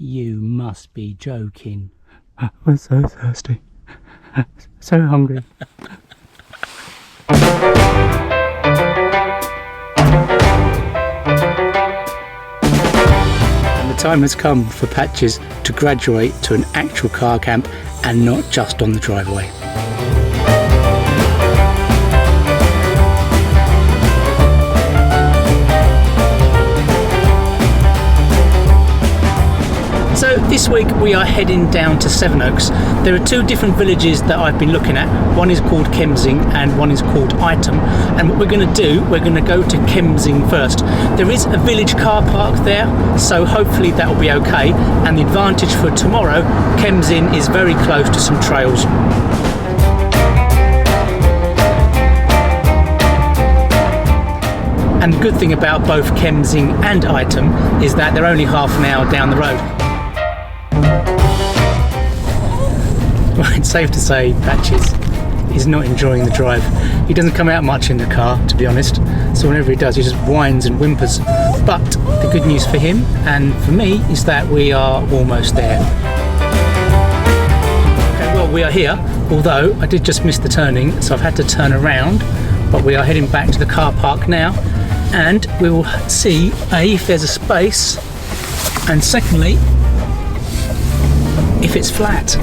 You must be joking. We're so thirsty. So hungry. And the time has come for Patches to graduate to an actual car camp and not just on the driveway. So this week we are heading down to Sevenoaks. There are two different villages that I've been looking at. One is called Kemsing and one is called Item. And what we're going to do, we're going to go to Kemsing first. There is a village car park there, so hopefully that will be okay. And the advantage for tomorrow, Kemsing is very close to some trails. And the good thing about both Kemsing and Item is that they're only half an hour down the road. Well, it's safe to say Patches is not enjoying the drive. He doesn't come out much in the car, to be honest, so whenever he does he just whines and whimpers. But the good news for him and for me is that we are almost there. Okay, well, we are here, although I did just miss the turning, so I've had to turn around, but we are heading back to the car park now, and we will see if there's a space, and secondly if it's flat.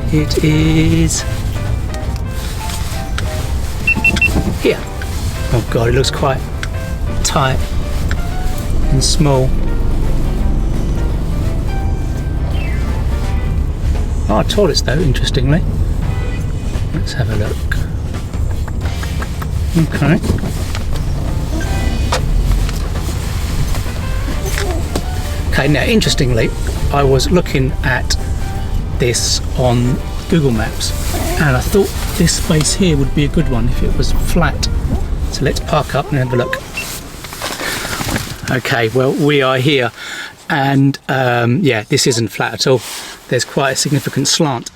It is here. Oh god, it looks quite tight and small. Oh, toilets though, interestingly. Let's have a look. Okay. Okay, now interestingly, I was looking at this on Google Maps and I thought this space here would be a good one if it was flat. So let's park up and have a look. Okay, well, we are here and yeah, this isn't flat at all. There's quite a significant slant.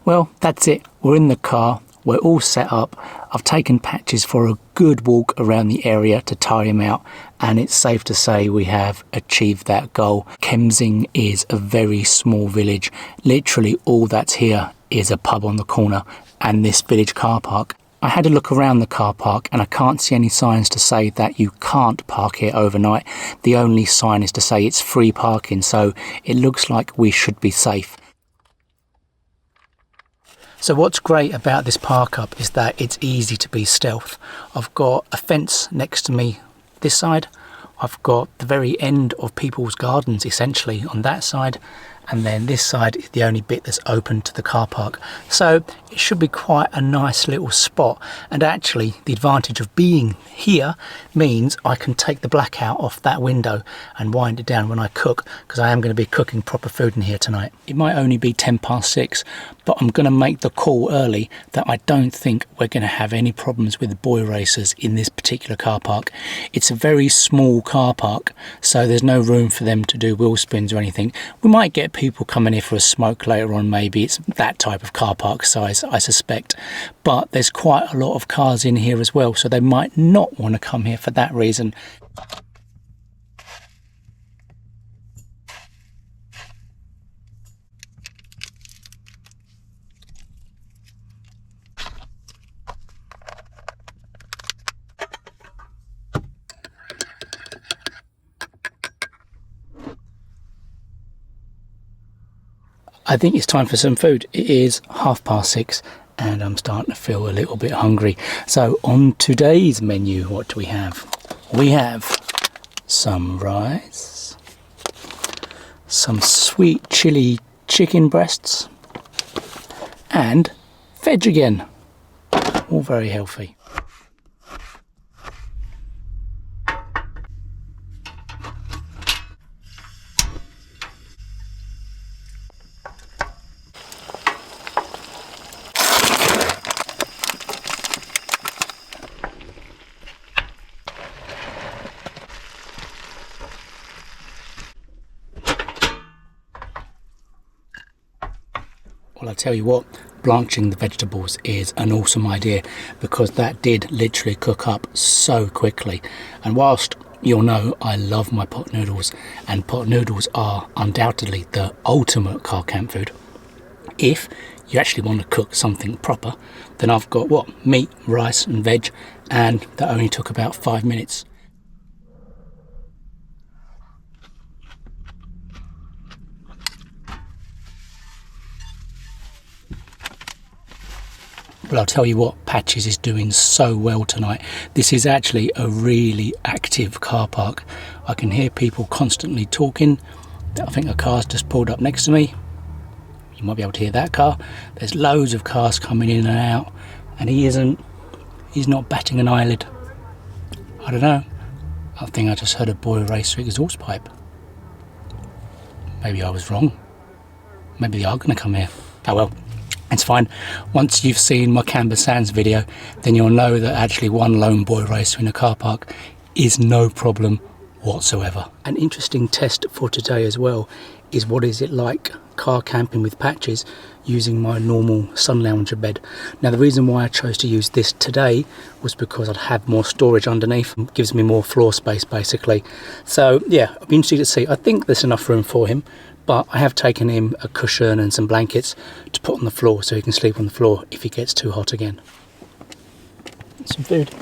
Well, that's it. We're in the car. We're all set up. I've taken Patches for a good walk around the area to tire him out, and it's safe to say we have achieved that goal. Kemsing is a very small village. Literally all that's here is a pub on the corner and this village car park. I had a look around the car park and I can't see any signs to say that you can't park here overnight. The only sign is to say it's free parking, so it looks like we should be safe. So what's great about this park up is that it's easy to be stealth. I've got a fence next to me this side. I've got the very end of people's gardens essentially on that side, and then this side is the only bit that's open to the car park. So it should be quite a nice little spot, and actually the advantage of being here means I can take the blackout off that window and wind it down when I cook, because I am going to be cooking proper food in here tonight. It might only be 6:10, but I'm going to make the call early that I don't think we're going to have any problems with boy racers in this particular car park. It's a very small car park, so there's no room for them to do wheel spins or anything. We might get people coming here for a smoke later on, maybe. It's that type of car park size, I suspect, but there's quite a lot of cars in here as well, so they might not want to come here for that reason. I think it's time for some food. It is 6:30 and I'm starting to feel a little bit hungry. So on today's menu, what do we have? We have some rice, some sweet chili chicken breasts, and veg again. All very healthy. Well, I tell you what, blanching the vegetables is an awesome idea, because that did literally cook up so quickly. And whilst you'll know I love my pot noodles, and pot noodles are undoubtedly the ultimate car camp food. If you actually want to cook something proper, then I've got what, meat, rice and veg, and that only took about 5 minutes. But I'll tell you what, Patches is doing so well tonight. This is actually a really active car park. I can hear people constantly talking. I think a car's just pulled up next to me. You might be able to hear that car. There's loads of cars coming in and out, and he's not batting an eyelid. I don't know. I think I just heard a boy race through exhaust pipe. Maybe I was wrong. Maybe they are going to come here. Oh well. It's fine. Once you've seen my Canberra Sands video, then you'll know that actually one lone boy racer in a car park is no problem whatsoever. An interesting test for today as well is what is it like car camping with Patches using my normal sun lounger bed. Now the reason why I chose to use this today was because I'd have more storage underneath. It gives me more floor space basically. So yeah, I'll be interested to see. I think there's enough room for him. But I have taken him a cushion and some blankets to put on the floor so he can sleep on the floor if he gets too hot again. Some food.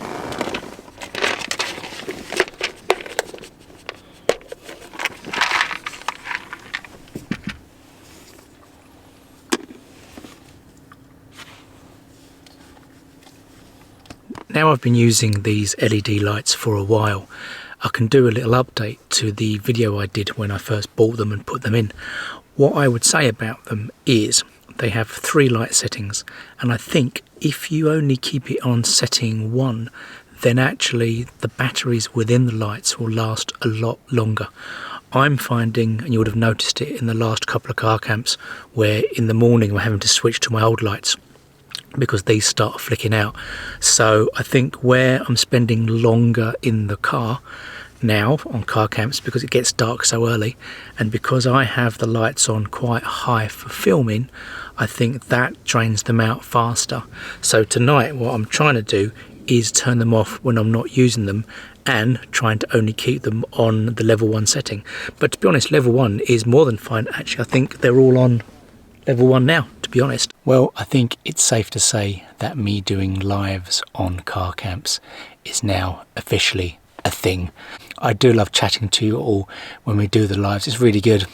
Now I've been using these LED lights for a while. I can do a little update to the video I did when I first bought them and put them in. What I would say about them is they have 3 light settings, and I think if you only keep it on setting 1, then actually the batteries within the lights will last a lot longer. I'm finding, and you would have noticed it in the last couple of car camps, where in the morning I'm having to switch to my old lights because these start flicking out. So I think where I'm spending longer in the car now on car camps, because it gets dark so early, and because I have the lights on quite high for filming, I think that drains them out faster. So tonight what I'm trying to do is turn them off when I'm not using them and trying to only keep them on the level 1 setting. But to be honest, level 1 is more than fine. Actually, I think they're all on level 1 now, to be honest. Well, I think it's safe to say that me doing lives on car camps is now officially a thing. I do love chatting to you all when we do the lives. It's really good.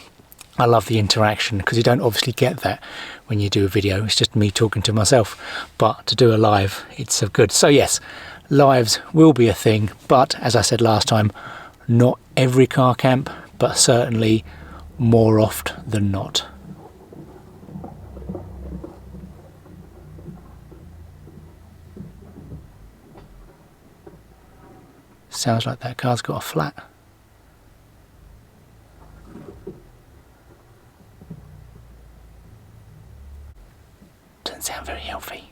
I love the interaction because you don't obviously get that when you do a video. It's just me talking to myself. But to do a live, it's so good. So yes, lives will be a thing, but as I said last time, not every car camp, but certainly more oft than not. Sounds like that car's got a flat. Doesn't sound very healthy.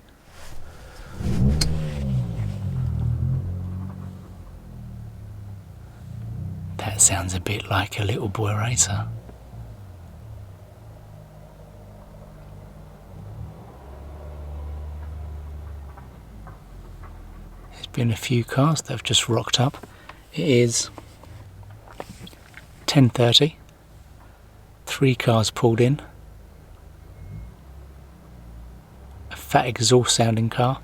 That sounds a bit like a little boy racer. Been a few cars that have just rocked up. It is 10:30. 3 cars pulled in. A fat exhaust sounding car.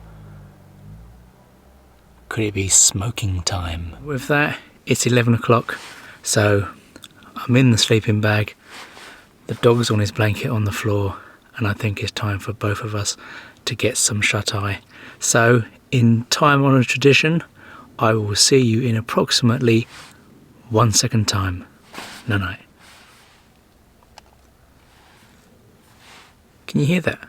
Could it be smoking time? With that, it's 11 o'clock, so I'm in the sleeping bag. The dog's on his blanket on the floor, and I think it's time for both of us to get some shut-eye. So in time-honoured tradition, I will see you in approximately 1 second time. Night-night. Can you hear that?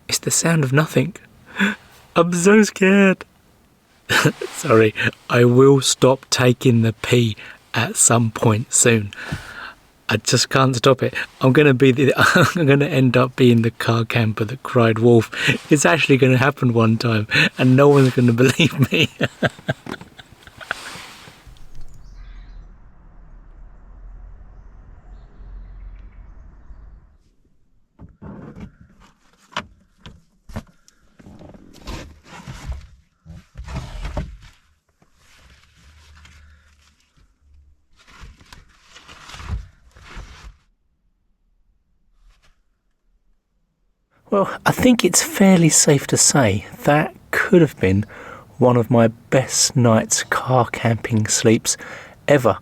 It's the sound of nothing. I'm so scared. Sorry, I will stop taking the pee at some point soon. I just can't stop it. I'm going to end up being the car camper that cried wolf. It's actually going to happen one time and no one's going to believe me. Well, I think it's fairly safe to say that could have been one of my best night's car camping sleeps ever.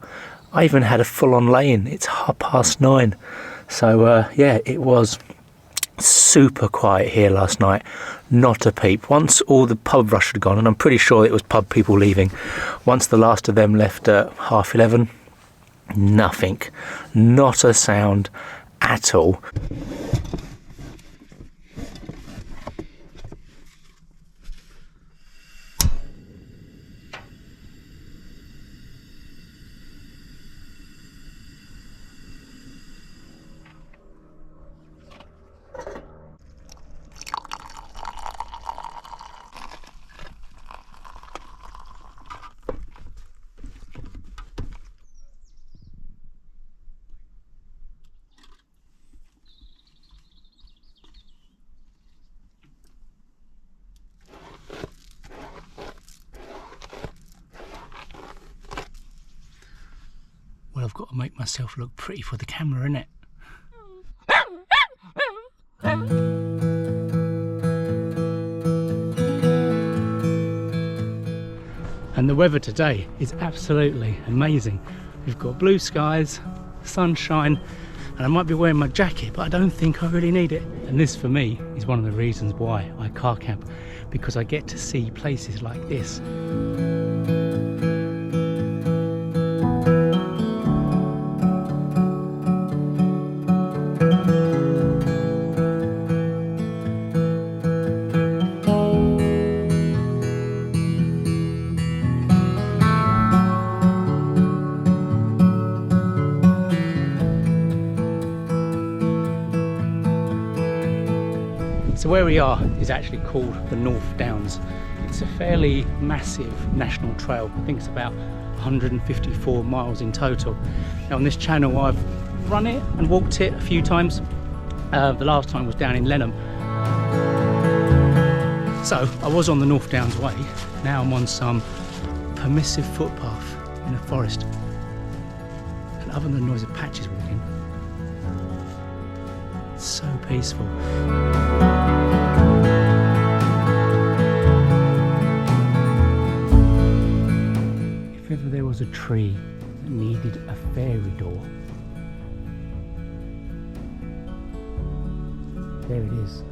I even had a full-on lay-in. It's 9:30. So, yeah, it was super quiet here last night. Not a peep. Once all the pub rush had gone, and I'm pretty sure it was pub people leaving, once the last of them left at 11:30, nothing. Not a sound at all. Well, I've got to make myself look pretty for the camera, innit? And the weather today is absolutely amazing. We've got blue skies, sunshine, and I might be wearing my jacket, but I don't think I really need it. And this, for me, is one of the reasons why I car camp, because I get to see places like this. So where we are is actually called the North Downs. It's a fairly massive national trail. I think it's about 154 miles in total. Now on this channel I've run it and walked it a few times. The last time was down in Lenham. So I was on the North Downs way. Now I'm on some permissive footpath in a forest. And other than the noise of patches walking, it's so peaceful. If ever there was a tree that needed a fairy door, there it is.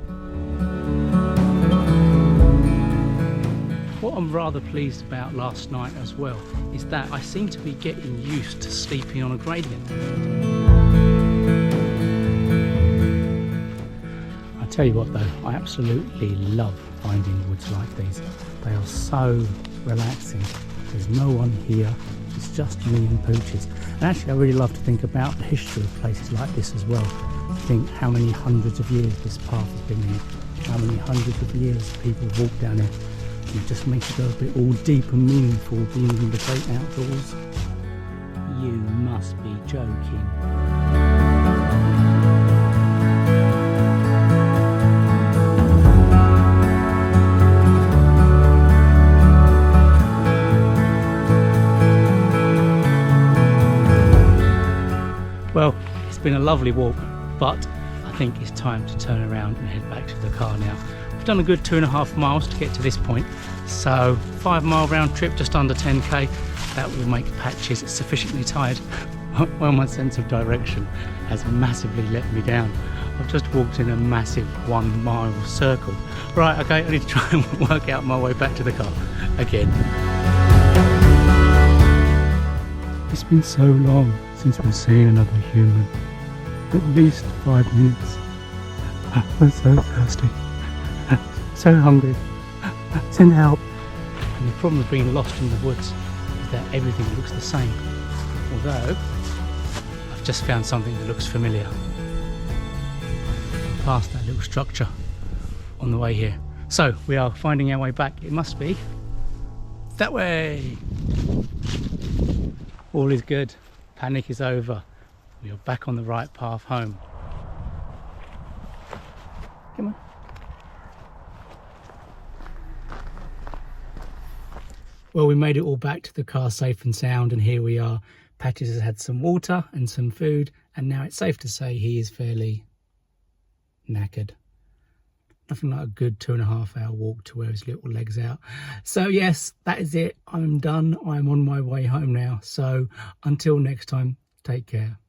What I'm rather pleased about last night as well is that I seem to be getting used to sleeping on a gradient. I tell you what though, I absolutely love finding woods like these. They are so relaxing. There's no one here, it's just me and pooches. And actually I really love to think about the history of places like this as well. Think how many hundreds of years this path has been here, how many hundreds of years people walk down here. And it just makes it go a bit all deep and meaningful being in the great outdoors. You must be joking. Well, it's been a lovely walk, but I think it's time to turn around and head back to the car now. We've done a good 2.5 miles to get to this point, so 5 mile round trip, just under 10k. That will make patches sufficiently tired. Well, my sense of direction has massively let me down. I've just walked in a massive 1 mile circle. Right, okay, I need to try and work out my way back to the car again. It's been so long since we've seen another human. At least 5 minutes. I'm so thirsty. So hungry. Send help. And the problem with being lost in the woods is that everything looks the same. Although, I've just found something that looks familiar. Past that little structure on the way here. So, we are finding our way back. It must be that way. All is good. Panic is over. We are back on the right path home. Come on. Well, we made it all back to the car safe and sound, and here we are. Patches has had some water and some food, and now it's safe to say he is fairly knackered. Nothing like a good 2.5 hour walk to wear his little legs out. So yes, that is it. I'm done. I'm on my way home now. So until next time, take care.